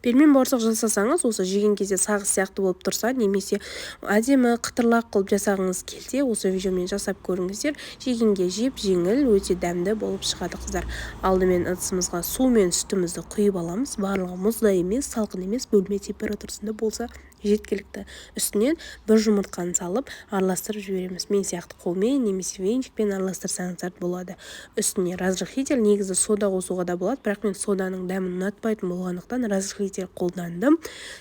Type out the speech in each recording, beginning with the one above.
Пельмен бауырсақ жасасаңыз, осы жеген кезде сағыз сияқты болып тұрса, немесе әдемі қытырлақ қылып жасағыңыз келсе, осы видеомен жасап көріңіздер. Жегенге жеп-жеңіл, өте дәмді болып шығады қыздар. Алдымен ыдысымызға су мен сүтімізді құйып аламыз. Барлығы мұздай емес, салқын емес, бөлме температурасында болса жеткілікті. Үстінен бір жұмыртқаны салып араластырып жібереміз. Мен сияқты қолмен немесе венчикпен араластырсаңыздар болады. Үстіне разрыхлитель, негізі сода қосуға да болады, бірақ мен соданың дәмін ұнатпайтын болғандықтан разрыхлитель қолдандым.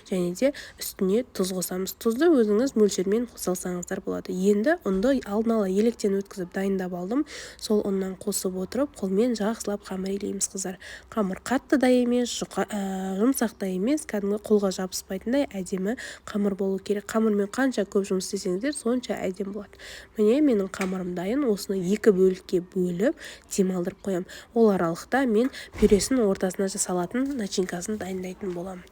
Және де үстіне тұз қосамыз. Тұзды өзіңіз мөлшермен қосалсаңыздар болады. Енді ұнды алдын ала електен өткізіп дайындап алдым. Сол ұннан қосып отырып, қолмен жақсылап қамыр илейміз қыздар. Қамыр қатты да емес, жұмсақ та емес, кәдімгі қолға жабыспайтындай әдемі қамыр болу керек. Қамырмен қанша көп жұмыс істесеңіздер, сонша әдемі болады. Міне менің қамырым дайын. Осыны 2 бөлікке бөліп демалдырып қоямын. Ол аралықта мен пюресін ортасына жасалатын начинкасын дайындайтын боламын.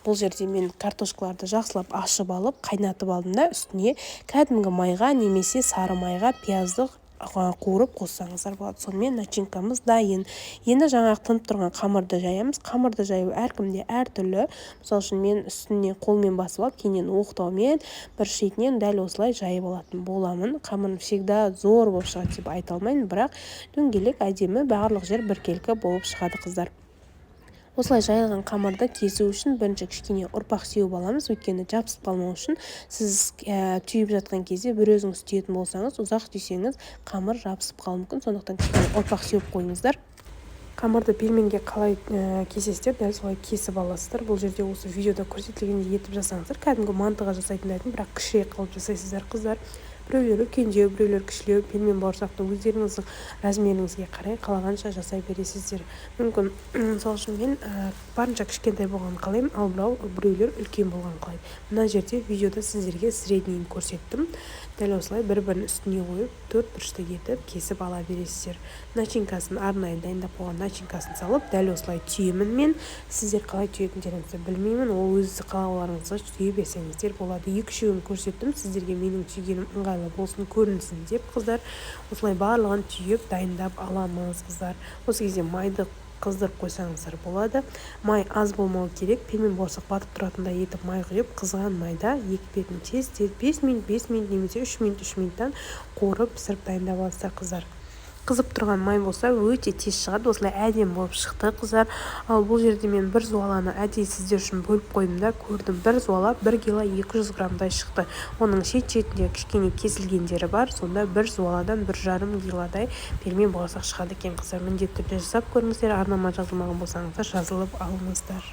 Бұл жерде мен картошкаларды жақсылап ашып алып, қайнатып алдым да үстіне кәдімгі майға немесе сары майға пиязды қуырып қоссаңыздар болады. Сонымен начинкамыз дайын. Енді жаңағы тынып тұрған қамырды жаямыз. Қамырды жаю әркімде әртүрлі. Мысалы үшін мен үстіне қолмен басып алып, кейіннен оқтаумен бір шетінен дәл осылай жайып алатын боламын. Қамырым всегда зор болып шығады деп айта алмаймын, бірақ дөңгелек әдемі барлық жер біркелкі болып шығады қыздар. Осылай жайылған қамырды кесу үшін бірінші кішкене ұрпақ сеуіп аламыз, өйткені жабысып қалмау үшін. Сіз түйіп жатқан кезде бір өзіңіз түйетін болсаңыз, ұзақ түйсеңіз қамыр жабысып қалуы мүмкін, сондықтан кішкене ұрпақ сеуіп қойыңыздар. Қамырды пельменге қалай кесесіздер, дәл солай кесіп аласыздар. Бұл жерде осы видеода көрсетілгендей етіп жасаңыздар. Кәдімгі мантыға жасайтындардың, бірақ кішірек қылып жасайсыздар қыздар. Біреулері үлкендеу, біреулері кішілеу, пельмен бауырсақты өздеріңіздің размеріңізге қарай қалағанша жасай бересіздер. Мүмкін мысалы үшін мен барынша кішкентай болғанын қалаймын, ал біреулер үлкен болғанын қалайды. Мына жерде видеода сіздерге среднейін көрсеттім. Дәл осылай бір-бірінің үстіне қойып, 4 бұрышты етіп кесіп ала бересіздер. Начинкасын арнайы дайындап қойған начинкасын салып, дәл осылай түйемін мен. Сіздер қалай түйетіндеріңізді білмеймін, ол өз қалауларыңызға түйе берсеңіздер болады. 2-3-еуін көрсеттім, сіздерге менің түйгенім ыңғайлы болсын, көрінсін деп қыздар. Осылай барлығын түйіп дайындап аламыз қыздар. Осы кезде майды қыздырып қойсаңыздар болады. Май аз болмау керек. Пельмен бауырсақ батып тұратындай етіп май құйып, қызған майда екі бетін тез 5 минут немесе 3 минуттан қуырып пісіріп дайындап аласыздар қыздар. Қызып тұрған май болса өте тез шығады. Осылай әдемі болып шықты қыздар. Ал бұл жерде мен бір зуаланы әдейі сіздер үшін бөліп қойдым да көрдім. Бір зуала 1 кило 200 граммдай шықты. Оның шет-шетінде кішкене кесілгендері бар. Сонда бір зуаладан 1,5 килодай пельмен бауырсақ шығады екен қыздар. Міндетті түрде жасап көріңіздер. Арнама жазылмаған болсаңыздар жазылып алыңыздар.